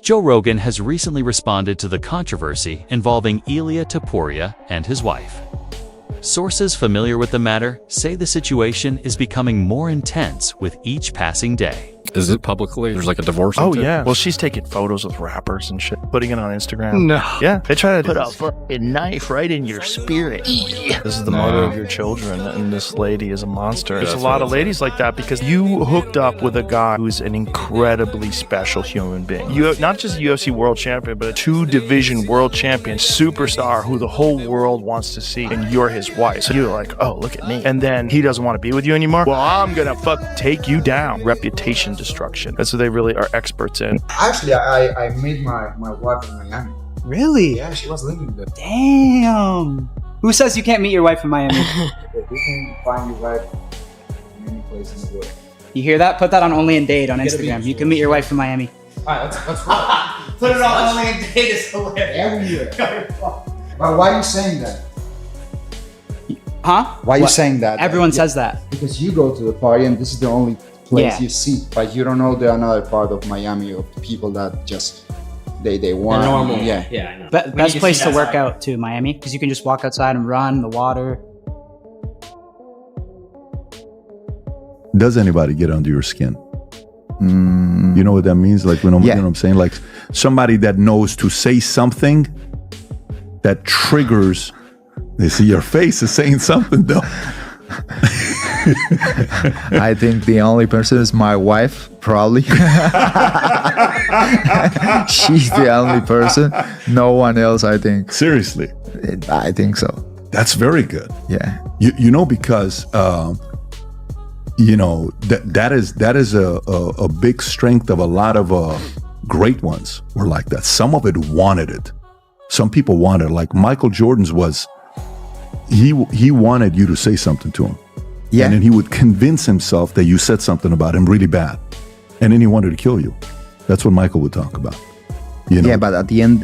Joe Rogan has recently responded to the controversy involving Ilia Topuria and his wife. Sources familiar with the matter say the situation is becoming more intense with each passing day. Is it publicly? There's like a divorce. Oh, yeah. Well, she's taking photos with rappers and shit, putting it on Instagram. No. Yeah, they try to Put a fucking knife right in your spirit. This is the mother of your children, and this lady is a monster. There's That's a lot what of ladies like that because you hooked up with a guy who's an incredibly special human being. You not just UFC world champion, but a 2-division world champion superstar who the whole world wants to see, and you're his wife. So you're like, oh, look at me. And then he doesn't want to be with you anymore. Well, I'm gonna take you down. Reputation destruction. That's what they really are experts in. Actually, I met my wife in Miami. Really? Yeah, she was living there. Damn. Who says you can't meet your wife in Miami? You can find your wife in any place in the world. You hear that? Put that on Only in Date on Instagram. You can meet your wife in Miami. Alright, let's roll. Put it on Only in Date. It's hilarious. Everywhere. But why are you saying that? Huh? Why are you What? saying that? Everyone says that. Because you go to the party and this is the only place Yeah. you see. But you don't know the another part of Miami of people that just they want. normal. Yeah. Yeah, I know. Best place to work out too, Miami, because you can just walk outside and run the water. Does anybody get under your skin? You know what that means? Like, you know what I'm saying? Like somebody that knows to say something that triggers. They see your face is saying something though. I think the only person is my wife, probably. She's the only person. No one else, I think. Seriously? I think so. That's very good. Yeah. You know, because you know that is a big strength of a lot of great ones were like that. Some of it wanted it. Some people wanted it. Like Michael Jordan's was he wanted you to say something to him. Yeah. And then he would convince himself that you said something about him really bad. And then he wanted to kill you. That's what Michael would talk about. You know? Yeah, but at the end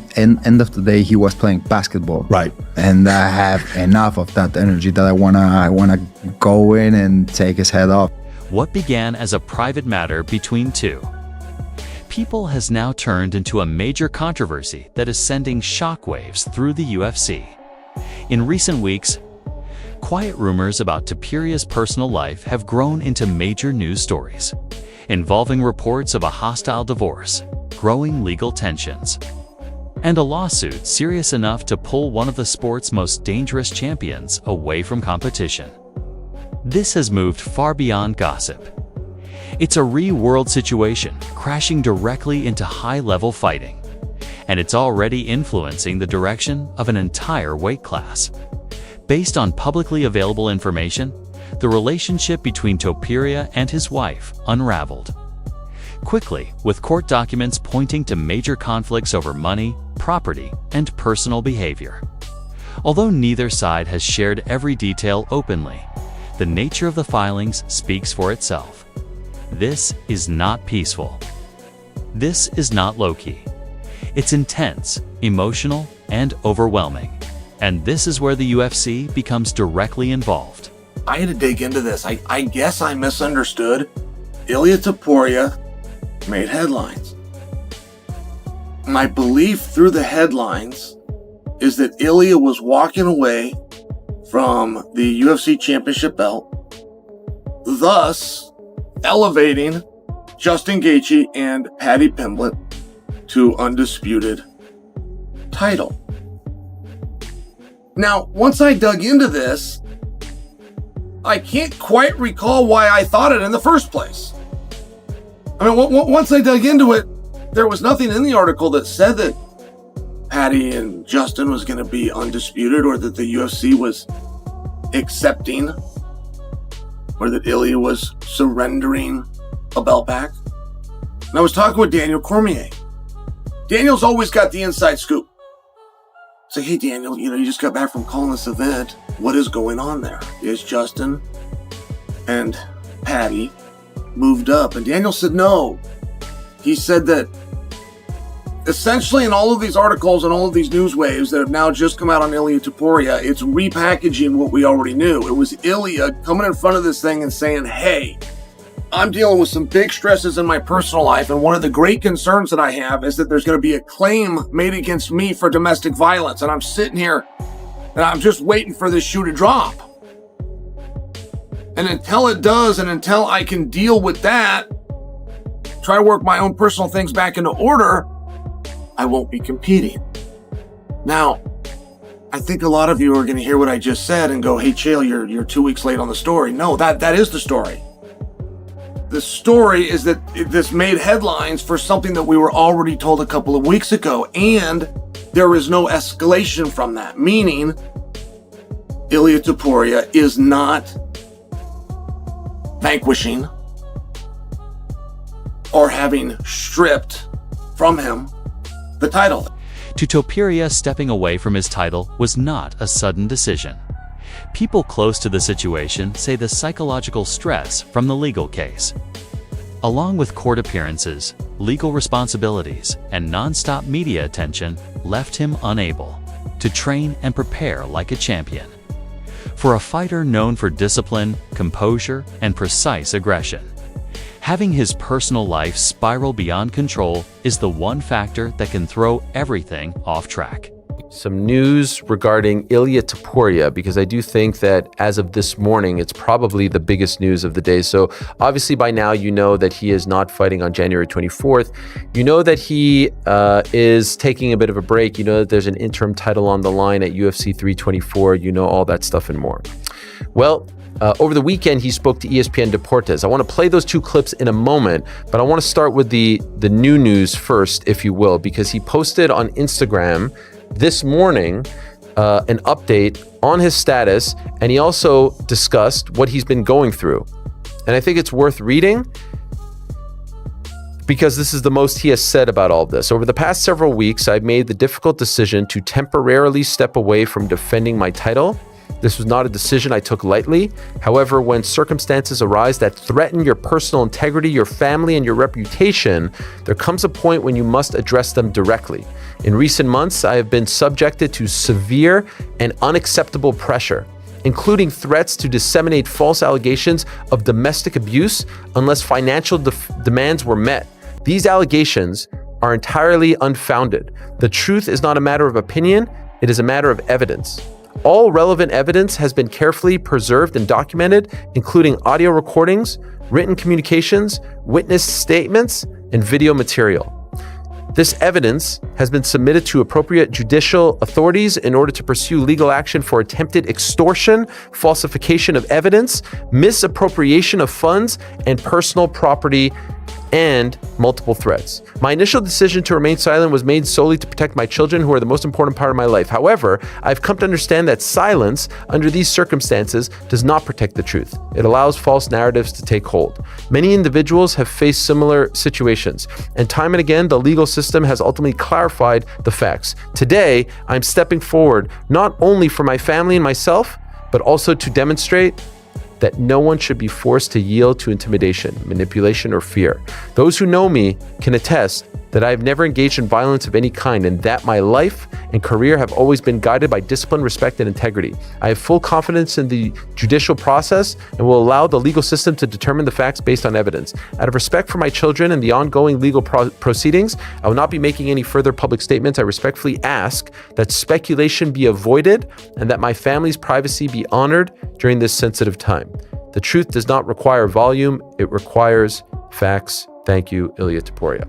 of the day, he was playing basketball. Right. And I have enough of that energy that I wanna go in and take his head off. What began as a private matter between two people has now turned into a major controversy that is sending shockwaves through the UFC. In recent weeks, quiet rumors about Topuria's personal life have grown into major news stories, involving reports of a hostile divorce, growing legal tensions, and a lawsuit serious enough to pull one of the sport's most dangerous champions away from competition. This has moved far beyond gossip. It's a real-world situation crashing directly into high-level fighting, and it's already influencing the direction of an entire weight class. Based on publicly available information, the relationship between Topuria and his wife unraveled quickly, with court documents pointing to major conflicts over money, property, and personal behavior. Although neither side has shared every detail openly, the nature of the filings speaks for itself. This is not peaceful. This is not low-key. It's intense, emotional, and overwhelming. And this is where the UFC becomes directly involved. I had to dig into this. I guess I misunderstood. Ilia Topuria made headlines. My belief through the headlines is that Ilia was walking away from the UFC championship belt, thus elevating Justin Gaethje and Paddy Pimblett to undisputed title. Now, once I dug into this, I can't quite recall why I thought it in the first place. I mean, once I dug into it, there was nothing in the article that said that Paddy and Justin was going to be undisputed, or that the UFC was accepting, or that Ilia was surrendering a belt back. And I was talking with Daniel Cormier. Daniel's always got the inside scoop. It's like, hey, Daniel, you just got back from calling this event. What is going on there? Is Justin and Paddy moved up? And Daniel said no. He said that essentially in all of these articles and all of these news waves that have now just come out on Ilia Topuria, it's repackaging what we already knew. It was Ilia coming in front of this thing and saying, hey, I'm dealing with some big stresses in my personal life, and one of the great concerns that I have is that there's going to be a claim made against me for domestic violence, and I'm sitting here and I'm just waiting for this shoe to drop. And until it does, and until I can deal with that, try to work my own personal things back into order, I won't be competing. Now, I think a lot of you are going to hear what I just said and go, hey, Chael, you're 2 weeks late on the story. No, that is the story. The story is that this made headlines for something that we were already told a couple of weeks ago, and there is no escalation from that, meaning Ilia Topuria is not vanquishing or having stripped from him the title. To Topuria, stepping away from his title was not a sudden decision. People close to the situation say the psychological stress from the legal case, along with court appearances, legal responsibilities, and non-stop media attention, left him unable to train and prepare like a champion. For a fighter known for discipline, composure, and precise aggression, having his personal life spiral beyond control is the one factor that can throw everything off track. Some news regarding Ilia Topuria, because I do think that as of this morning, it's probably the biggest news of the day. So obviously by now, you know that he is not fighting on January 24th. You know that he is taking a bit of a break. You know that there's an interim title on the line at UFC 324. You know all that stuff and more. Well, over the weekend, he spoke to ESPN Deportes. I want to play those two clips in a moment, but I want to start with the new news first, if you will, because he posted on Instagram this morning an update on his status, and he also discussed what he's been going through. And I think it's worth reading because this is the most he has said about all of this. Over the past several weeks, I've made the difficult decision to temporarily step away from defending my title. This was not a decision I took lightly. However, when circumstances arise that threaten your personal integrity, your family, and your reputation, there comes a point when you must address them directly. In recent months, I have been subjected to severe and unacceptable pressure, including threats to disseminate false allegations of domestic abuse unless financial demands were met. These allegations are entirely unfounded. The truth is not a matter of opinion, it is a matter of evidence. All relevant evidence has been carefully preserved and documented, including audio recordings, written communications, witness statements, and video material. This evidence has been submitted to appropriate judicial authorities in order to pursue legal action for attempted extortion, falsification of evidence, misappropriation of funds, and personal property, and multiple threats. My initial decision to remain silent was made solely to protect my children, who are the most important part of my life. However, I've come to understand that silence under these circumstances does not protect the truth. It allows false narratives to take hold. Many individuals have faced similar situations, and time and again, the legal system has ultimately clarified the facts. Today, I'm stepping forward not only for my family and myself, but also to demonstrate that no one should be forced to yield to intimidation, manipulation, or fear. Those who know me can attest that I have never engaged in violence of any kind, and that my life and career have always been guided by discipline, respect, and integrity. I have full confidence in the judicial process and will allow the legal system to determine the facts based on evidence. Out of respect for my children and the ongoing legal proceedings, I will not be making any further public statements. I respectfully ask that speculation be avoided and that my family's privacy be honored during this sensitive time. The truth does not require volume, it requires facts. Thank you, Ilia Topuria.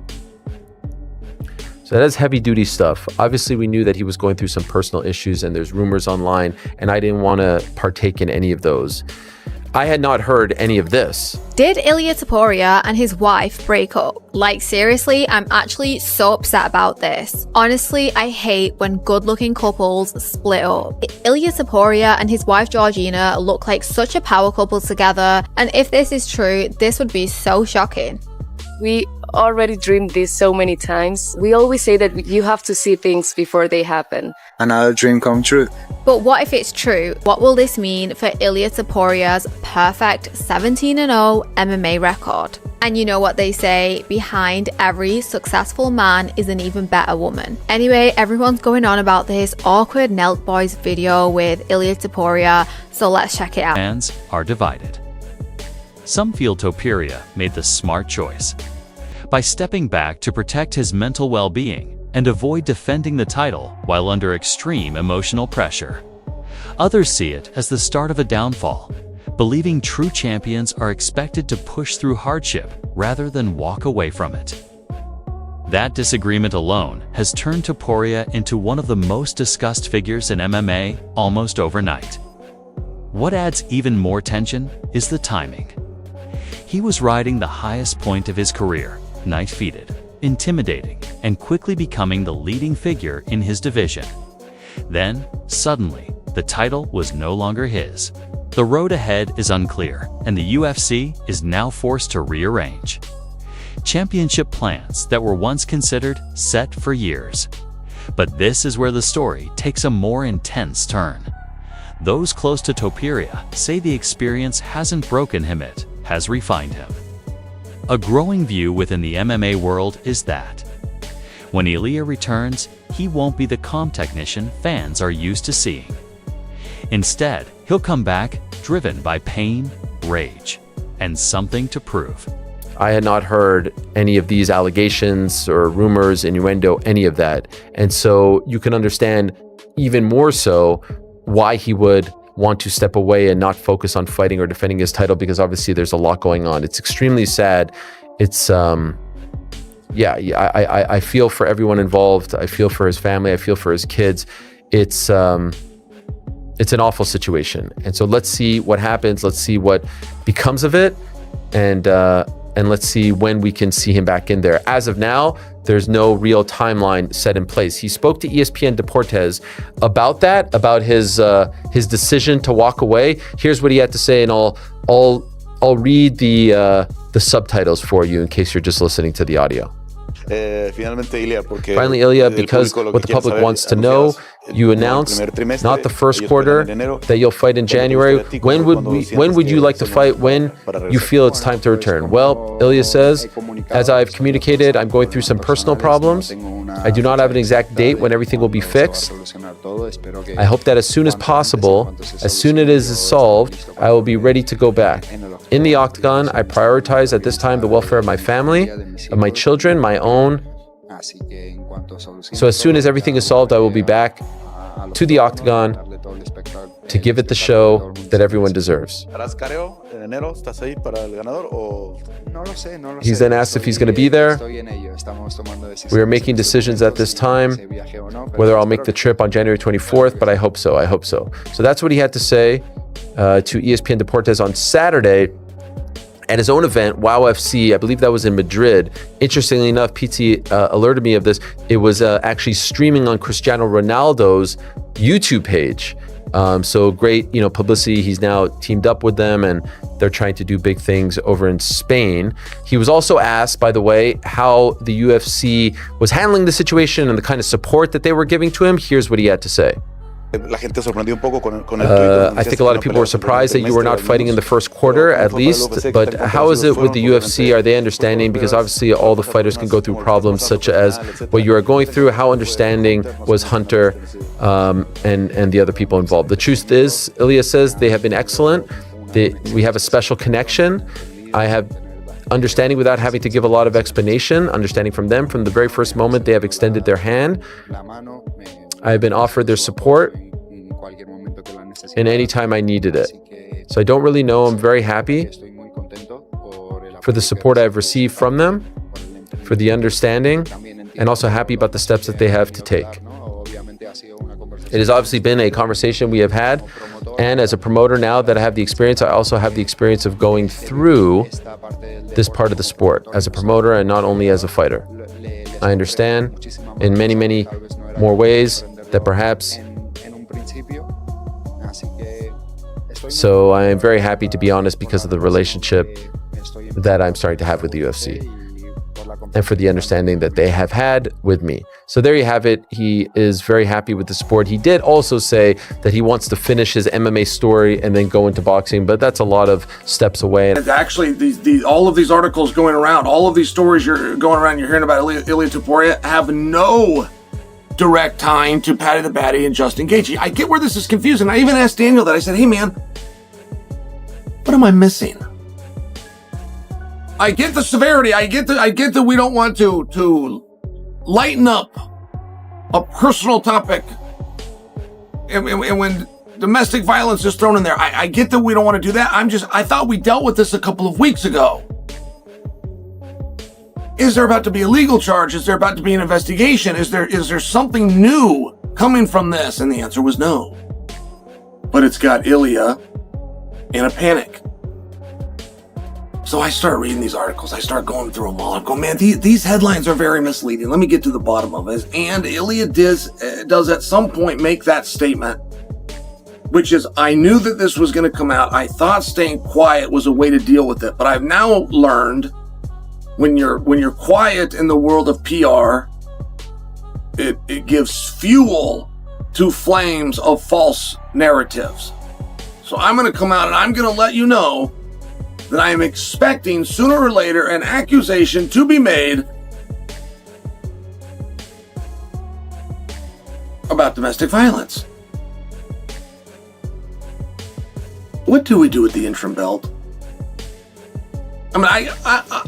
So that is heavy duty stuff. Obviously, we knew that he was going through some personal issues and there's rumors online, and I didn't want to partake in any of those. I had not heard any of this. Did Ilia Topuria and his wife break up? Like, seriously, I'm actually so upset about this. Honestly, I hate when good-looking couples split up. Ilia Topuria and his wife Georgina look like such a power couple together, and if this is true, this would be so shocking. We already dreamed this so many times. We always say that you have to see things before they happen. Another dream come true. But what if it's true? What will this mean for Ilia Topuria's perfect 17-0 MMA record? And you know what they say, behind every successful man is an even better woman. Anyway, everyone's going on about this awkward Nelk Boys video with Ilia Topuria, so let's check it out. Fans are divided. some feel Topuria made the smart choice. By stepping back to protect his mental well-being and avoid defending the title while under extreme emotional pressure. Others see it as the start of a downfall, believing true champions are expected to push through hardship rather than walk away from it. That disagreement alone has turned Topuria into one of the most discussed figures in MMA almost overnight. What adds even more tension is the timing. He was riding the highest point of his career, undefeated, intimidating, and quickly becoming the leading figure in his division. Then, suddenly, the title was no longer his. The road ahead is unclear, and the UFC is now forced to rearrange championship plans that were once considered set for years. But this is where the story takes a more intense turn. Those close to Topuria say the experience hasn't broken him, it has refined him. A growing view within the MMA world is that when Ilia returns, he won't be the calm technician fans are used to seeing. Instead, he'll come back driven by pain, rage, and something to prove. I had not heard any of these allegations or rumors, innuendo, any of that. And so you can understand even more so why he would want to step away and not focus on fighting or defending his title, because obviously there's a lot going on. It's extremely sad. It's, I feel for everyone involved. I feel for his family. I feel for his kids. It's an awful situation. And so let's see what happens. Let's see what becomes of it. And let's see when we can see him back in there. As of now, there's no real timeline set in place. He spoke to ESPN Deportes about that, about his decision to walk away. Here's what he had to say, and I'll read the subtitles for you in case you're just listening to the audio. Finally, Ilia, because what the public wants to know, you announced not the first quarter that you'll fight in January. When would you like to fight? When you feel it's time to return? Well, Ilia says, as I've communicated, I'm going through some personal problems. I do not have an exact date when everything will be fixed. I hope that as soon as possible, as soon as it is solved, I will be ready to go back. In the Octagon, I prioritize at this time the welfare of my family, of my children, my own. So as soon as everything is solved, I will be back to the Octagon to give it the show that everyone deserves. He's then asked if he's going to be there. We are making decisions at this time, whether I'll make the trip on January 24th, but I hope so. I hope so. So that's what he had to say to ESPN Deportes on Saturday at his own event, WOW FC. I believe that was in Madrid. Interestingly enough, PT alerted me of this. It was actually streaming on Cristiano Ronaldo's YouTube page. So great, publicity. He's now teamed up with them, and they're trying to do big things over in Spain. He was also asked, by the way, how the UFC was handling the situation and the kind of support that they were giving to him. Here's what he had to say. I think a lot of people were surprised that you were not fighting in the first quarter, at least. But how is it with the UFC? Are they understanding? Because obviously all the fighters can go through problems such as what you are going through. How understanding was Hunter and the other people involved? The truth is, Ilia says, they have been excellent. We have a special connection. I have understanding without having to give a lot of explanation, understanding from them. From the very first moment, they have extended their hand. I have been offered their support in any time I needed it. So I don't really know. I'm very happy for the support I've received from them, for the understanding, and also happy about the steps that they have to take. It has obviously been a conversation we have had, and as a promoter now that I have the experience, I also have the experience of going through this part of the sport as a promoter and not only as a fighter. I understand in many, many more ways that perhaps. So I am very happy, to be honest, because of the relationship that I'm starting to have with the UFC and for the understanding that they have had with me. So there you have it. He is very happy with the sport. He did also say that he wants to finish his MMA story and then go into boxing, but that's a lot of steps away. Actually, all of these articles going around, all of these stories you're going around, you're hearing about Ilia Topuria have no direct tying to Paddy the Baddy and Justin Gaethje. I get where this is confusing. I even asked Daniel that. I said, hey man, what am I missing? I get the severity. I get that we don't want to lighten up a personal topic. And when domestic violence is thrown in there, I get that we don't want to do that. I thought we dealt with this a couple of weeks ago. Is there about to be a legal charge? Is there about to be an investigation? Is there something new coming from this? And the answer was no. But it's got Ilia in a panic. So I start reading these articles. I start going through them all. I'm going, man, these headlines are very misleading. Let me get to the bottom of it. And Ilia does at some point make that statement, which is, I knew that this was going to come out. I thought staying quiet was a way to deal with it. But I've now learned when you're quiet in the world of PR, it gives fuel to flames of false narratives. So I'm going to come out and I'm going to let you know that I am expecting sooner or later an accusation to be made about domestic violence. What do we do with the interim belt? I mean,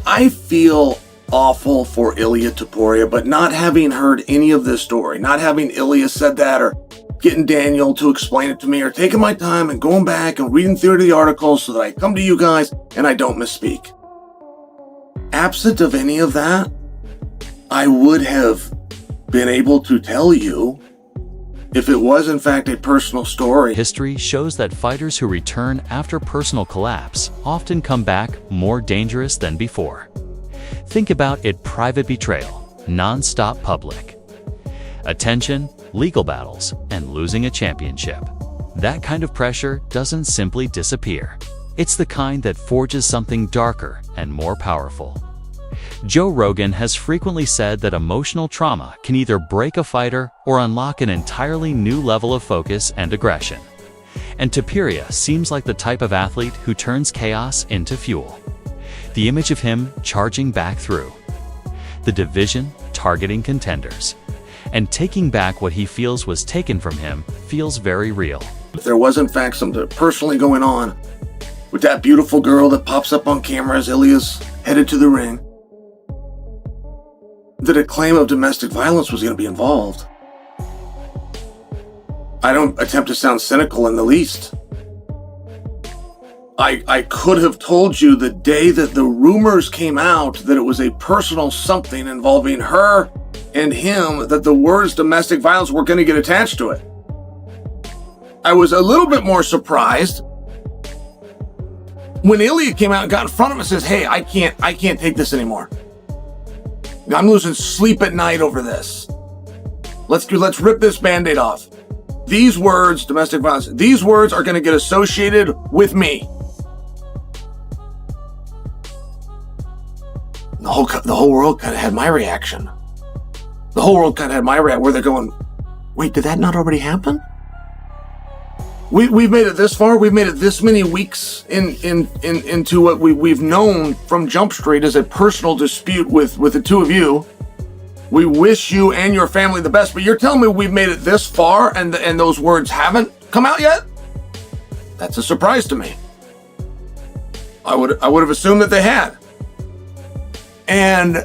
I feel awful for Ilia Topuria, but not having heard any of this story, not having Ilia said that, or getting Daniel to explain it to me, or taking my time and going back and reading through the articles so that I come to you guys and I don't misspeak. Absent of any of that, I would have been able to tell you if it was in fact a personal story. History shows that fighters who return after personal collapse often come back more dangerous than before. Think about it: private betrayal, non-stop public attention, legal battles, and losing a championship. That kind of pressure doesn't simply disappear. It's the kind that forges something darker and more powerful. Joe Rogan has frequently said that emotional trauma can either break a fighter or unlock an entirely new level of focus and aggression. And Topuria seems like the type of athlete who turns chaos into fuel. The image of him charging back through the division, targeting contenders, and taking back what he feels was taken from him feels very real. If there was in fact something personally going on with that beautiful girl that pops up on camera as Ilia's headed to the ring, that a claim of domestic violence was going to be involved. I don't attempt to sound cynical in the least. I could have told you the day that the rumors came out that it was a personal something involving her and him, that the words domestic violence were going to get attached to it. I was a little bit more surprised when Ilia came out and got in front of him and says, hey, I can't take this anymore. I'm losing sleep at night over this. Let's rip this Band-Aid off. These words, domestic violence, these words are going to get associated with me. The whole world kind of had my reaction. The whole world kind of had my reaction, where they're going, wait, did that not already happen? We've made it this far. We've made it this many weeks into what we've known from Jump Street as a personal dispute with the two of you. We wish you and your family the best, but you're telling me we've made it this far and those words haven't come out yet? That's a surprise to me. I would have assumed that they had. And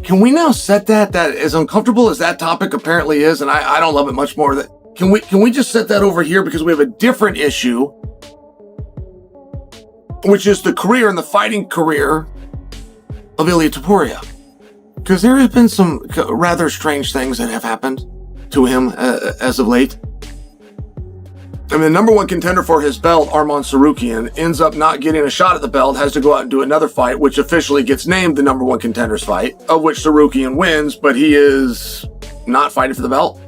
can we now set that as uncomfortable as that topic apparently is, and I don't love it much more, that can we just set that over here, because we have a different issue, which is the career and the fighting career of Ilia Topuria. Because there have been some rather strange things that have happened to him as of late. I mean, the number one contender for his belt, Arman Tsarukyan, ends up not getting a shot at the belt, has to go out and do another fight, which officially gets named the number one contender's fight, of which Tsarukyan wins, but he is not fighting for the belt.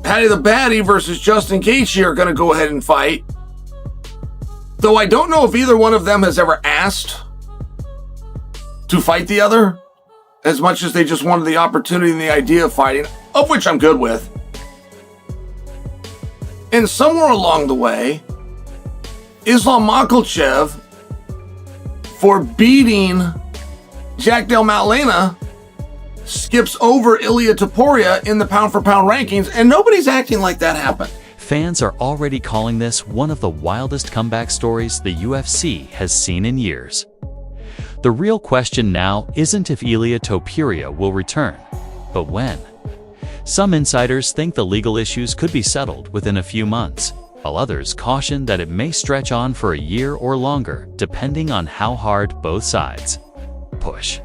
Paddy the Baddy versus Justin Gaethje are going to go ahead and fight. Though I don't know if either one of them has ever asked to fight the other, as much as they just wanted the opportunity and the idea of fighting, of which I'm good with. And somewhere along the way, Islam Makhachev, for beating Jack Del Maddalena, skips over Ilia Topuria in the pound-for-pound rankings, and nobody's acting like that happened. Fans are already calling this one of the wildest comeback stories the UFC has seen in years. The real question now isn't if Ilia Topuria will return, but when. Some insiders think the legal issues could be settled within a few months, while others caution that it may stretch on for a year or longer, depending on how hard both sides push.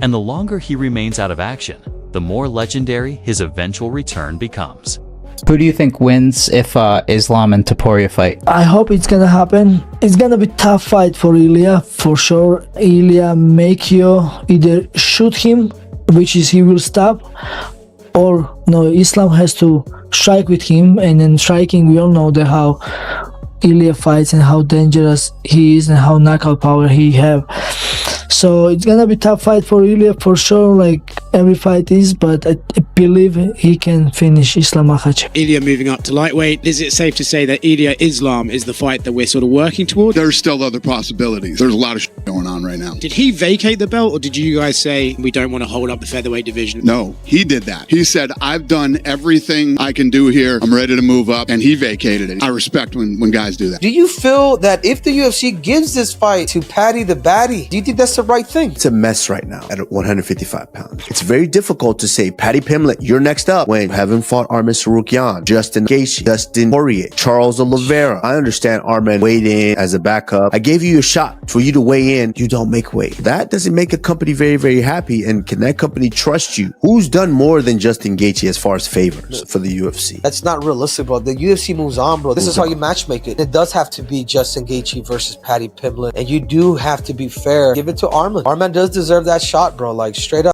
And the longer he remains out of action, the more legendary his eventual return becomes. Who do you think wins if Islam and Topuria fight? I hope it's gonna happen. It's gonna be a tough fight for Ilia, for sure. Ilia make you either shoot him, which is he will stop, or no, Islam has to strike with him, and in striking we all know that how Ilia fights and how dangerous he is and how knockout power he have. So it's gonna be a tough fight for Ilia for sure, like every fight is, but I believe he can finish Islam Makhachev. Ilia moving up to lightweight. Is it safe to say that Ilia Islam is the fight that we're sort of working towards? There's still other possibilities. There's a lot of shit going on right now. Did he vacate the belt, or did you guys say we don't want to hold up the featherweight division? No, he did that. He said, I've done everything I can do here. I'm ready to move up, and he vacated it. I respect when guys do that. Do you feel that if the UFC gives this fight to Paddy the Baddy, do you think that's the right thing? It's a mess right now at 155 pounds. It's very difficult to say, Paddy Pimblett, you're next up, when you haven't fought Arman Tsarukyan, Justin Gaethje, Dustin Poirier, Charles Oliveira. I understand Arman weighed in as a backup. I gave you a shot for you to weigh in. You don't make weight. That doesn't make a company very, very happy. And can that company trust you? Who's done more than Justin Gaethje as far as favors for the UFC? That's not realistic, bro. The UFC moves on, bro. This is how you matchmake it. It does have to be Justin Gaethje versus Paddy Pimblett, and you do have to be fair. Give it to Arman. Arman does deserve that shot, bro. Like, straight up.